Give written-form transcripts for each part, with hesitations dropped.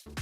Well,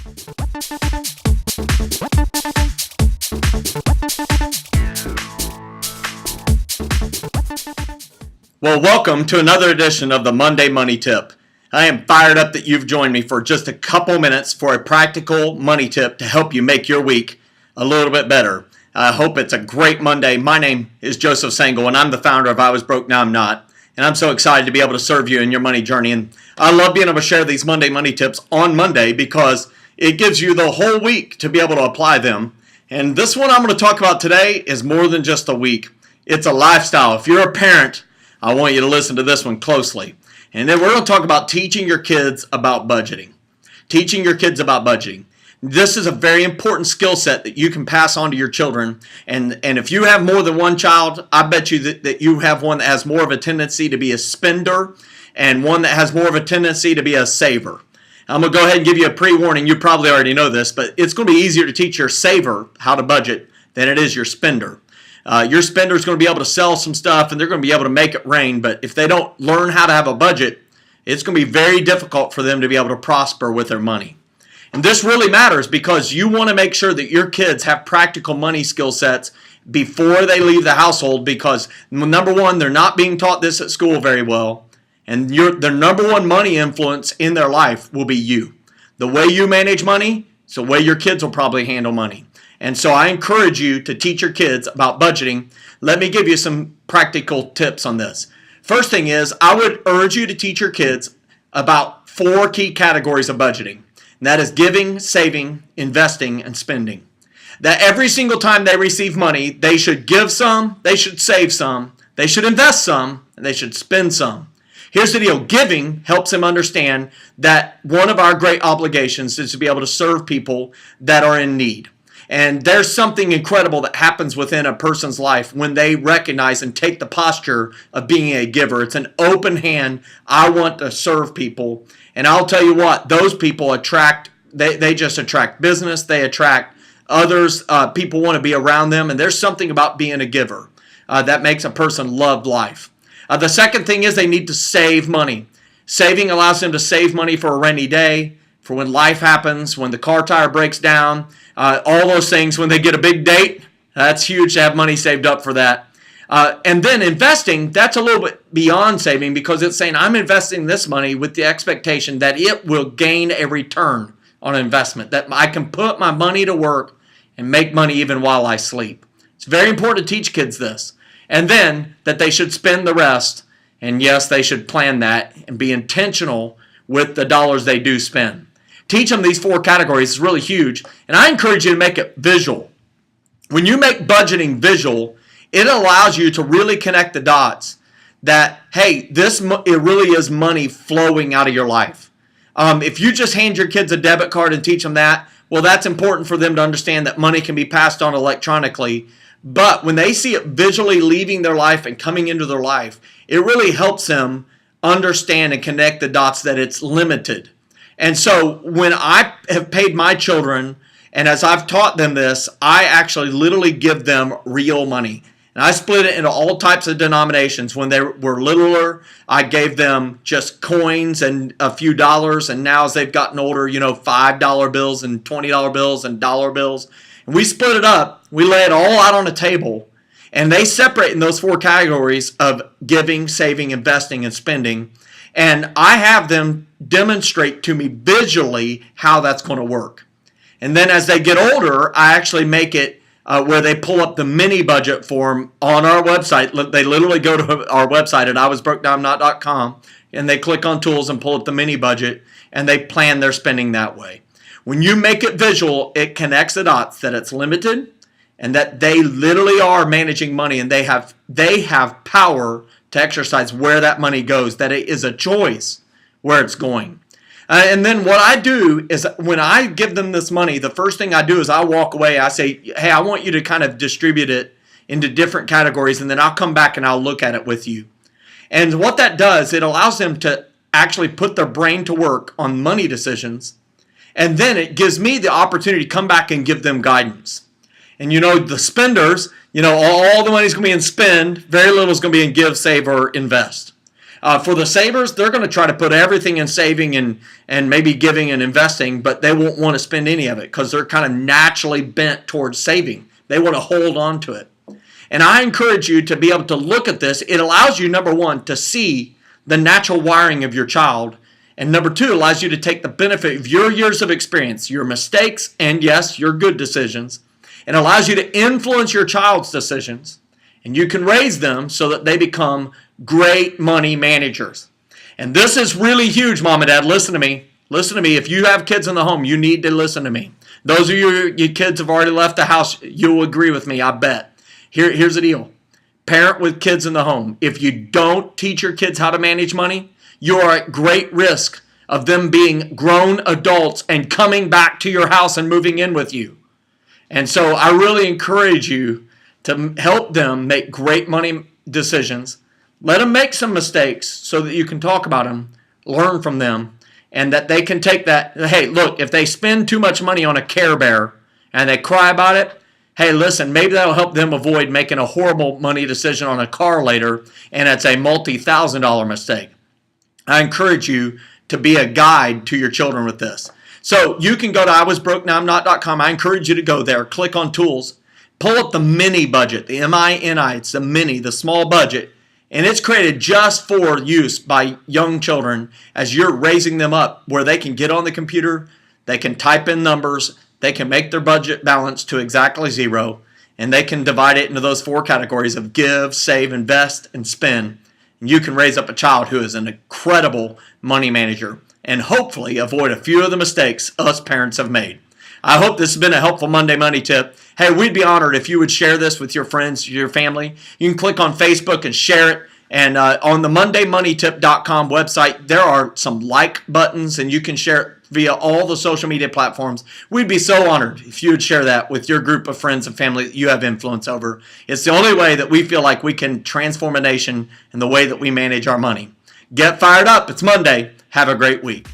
welcome to another edition of the Monday Money Tip. I am fired up that you've joined me for just a couple minutes for a practical money tip to help you make your week a little bit better. I hope it's a great Monday. My name is Joseph Sangle, and I'm the founder of I Was Broke, Now I'm Not. And I'm so excited to be able to serve you in your money journey. And I love being able to share these Monday Money Tips on Monday because it gives you the whole week to be able to apply them. And this one I'm going to talk about today is more than just a week. It's a lifestyle. If you're a parent, I want you to listen to this one closely. And then we're going to talk about teaching your kids about budgeting. Teaching your kids about budgeting. This is a very important skill set that you can pass on to your children. And if you have more than one child, I bet you that you have one that has more of a tendency to be a spender and one that has more of a tendency to be a saver. I'm going to go ahead and give you a pre-warning. You probably already know this, but it's going to be easier to teach your saver how to budget than it is your spender. Your spender is going to be able to sell some stuff and they're going to be able to make it rain. But if they don't learn how to have a budget, it's going to be very difficult for them to be able to prosper with their money. And this really matters because you want to make sure that your kids have practical money skill sets before they leave the household because, number one, they're not being taught this at school very well. And their number one money influence in their life will be you. The way you manage money is the way your kids will probably handle money. And so I encourage you to teach your kids about budgeting. Let me give you some practical tips on this. First thing is, I would urge you to teach your kids about 4 key categories of budgeting. And that is giving, saving, investing, and spending. That every single time they receive money, they should give some, they should save some, they should invest some, and they should spend some. Here's the deal. Giving helps them understand that one of our great obligations is to be able to serve people that are in need. And there's something incredible that happens within a person's life when they recognize and take the posture of being a giver. It's an open hand. I want to serve people. And I'll tell you what, those people they just attract business. They attract others. People want to be around them. And there's something about being a giver that makes a person love life. The second thing is they need to save money. Saving allows them to save money for a rainy day, for when life happens, when the car tire breaks down, all those things, when they get a big date. That's huge to have money saved up for that. And then investing, that's a little bit beyond saving because it's saying I'm investing this money with the expectation that it will gain a return on investment, that I can put my money to work and make money even while I sleep. It's very important to teach kids this. And then that they should spend the rest. And yes, they should plan that and be intentional with the dollars they do spend. Teach them these 4 categories. It's really huge. And I encourage you to make it visual. When you make budgeting visual, it allows you to really connect the dots that, hey, it really is money flowing out of your life. If you just hand your kids a debit card and teach them that, well, that's important for them to understand that money can be passed on electronically. But when they see it visually leaving their life and coming into their life, it really helps them understand and connect the dots that it's limited. And so when I have paid my children, and as I've taught them this, I actually literally give them real money. And I split it into all types of denominations. When they were littler, I gave them just coins and a few dollars. And now as they've gotten older, $5 bills and $20 bills and dollar bills. And we split it up. We lay it all out on a table. And they separate in those 4 categories of giving, saving, investing, and spending. And I have them demonstrate to me visually how that's going to work. And then as they get older, I actually make it where they pull up the mini budget form on our website. They literally go to our website at iwasbrokenowimnot.com and they click on tools and pull up the mini budget and they plan their spending that way. When you make it visual, it connects the dots that it's limited and that they literally are managing money and they have power to exercise where that money goes, that it is a choice where it's going. And then what I do is when I give them this money, the first thing I do is I walk away. I say, hey, I want you to kind of distribute it into different categories, and then I'll come back and I'll look at it with you. And what that does, it allows them to actually put their brain to work on money decisions, and then it gives me the opportunity to come back and give them guidance. And the spenders, all the money's going to be in spend, very little is going to be in give, save, or invest. For the savers, they're going to try to put everything in saving and maybe giving and investing, but they won't want to spend any of it because they're kind of naturally bent towards saving. They want to hold on to it. And I encourage you to be able to look at this. It allows you, number one, to see the natural wiring of your child. And number two, allows you to take the benefit of your years of experience, your mistakes, and yes, your good decisions. It allows you to influence your child's decisions. And you can raise them so that they become great money managers. And this is really huge, Mom and Dad. Listen to me. Listen to me. If you have kids in the home, you need to listen to me. Those of you, your kids have already left the house, you'll agree with me, I bet. Here's the deal. Parent with kids in the home. If you don't teach your kids how to manage money, you are at great risk of them being grown adults and coming back to your house and moving in with you. And so I really encourage you to help them make great money decisions. Let them make some mistakes so that you can talk about them, learn from them, and that they can take that. Hey, look, if they spend too much money on a Care Bear and they cry about it, hey, listen, maybe that'll help them avoid making a horrible money decision on a car later, and it's a multi-$1,000 mistake. I encourage you to be a guide to your children with this. So you can go to iwasbrokenowimnot.com. I encourage you to go there, click on tools, pull up the mini budget, the MINI. It's the mini, the small budget, and it's created just for use by young children as you're raising them up, where they can get on the computer, they can type in numbers, they can make their budget balance to exactly zero, and they can divide it into those four categories of give, save, invest, and spend. And you can raise up a child who is an incredible money manager and hopefully avoid a few of the mistakes us parents have made. I hope this has been a helpful Monday Money Tip. Hey, we'd be honored if you would share this with your friends, your family. You can click on Facebook and share it. And on the MondayMoneyTip.com website, there are some like buttons, and you can share it via all the social media platforms. We'd be so honored if you would share that with your group of friends and family that you have influence over. It's the only way that we feel like we can transform a nation in the way that we manage our money. Get fired up. It's Monday. Have a great week.